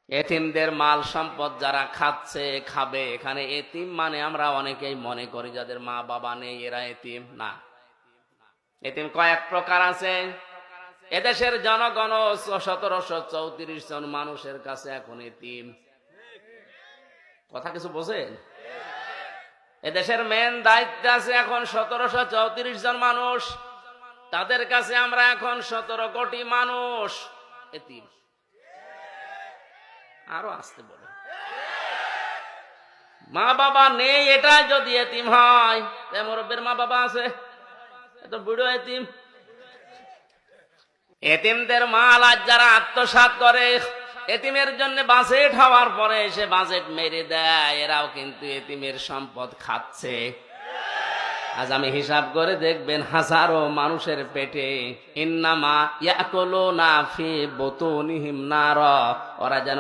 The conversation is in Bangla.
এতিমদের মাল সম্পদ যারা খাচ্ছে খাবে, এখানে এতিম মানে আমরা অনেকেই মনে করি যাদের মা বাবা নেই এরা এতিম না। এতিম কয়েক প্রকার আছে। এদেশের জনগণ 1734 জন মানুষের কাছে এখন এতিম। কথা কিছু বোঝেন? এদেশের মেন দায়িত্ব আছে এখন 1734 জন মানুষ, তাদের কাছে আমরা এখন 17 কোটি মানুষ এতিম। আরো আসতে বলে মা বাবা নেই, এটা যদি এতিম হয়, মুরব্বীর মা বাবা আছে, এত বুড়ো এতিম। এতিমদের মাল আজ যারা আত্মসাৎ করে, এতিমের জন্য বাজেট হওয়ার পরে এসে বাজেট মেরে দেয়, এরাও কিন্তু এতিমের সম্পদ খাচ্ছে। আজ আমি হিসাব করে দেখবেন হাজারো মানুষের পেটে ইন্নামা ইয়াকুলুনা ফি বুতুনিহিম নার, ওরা যেন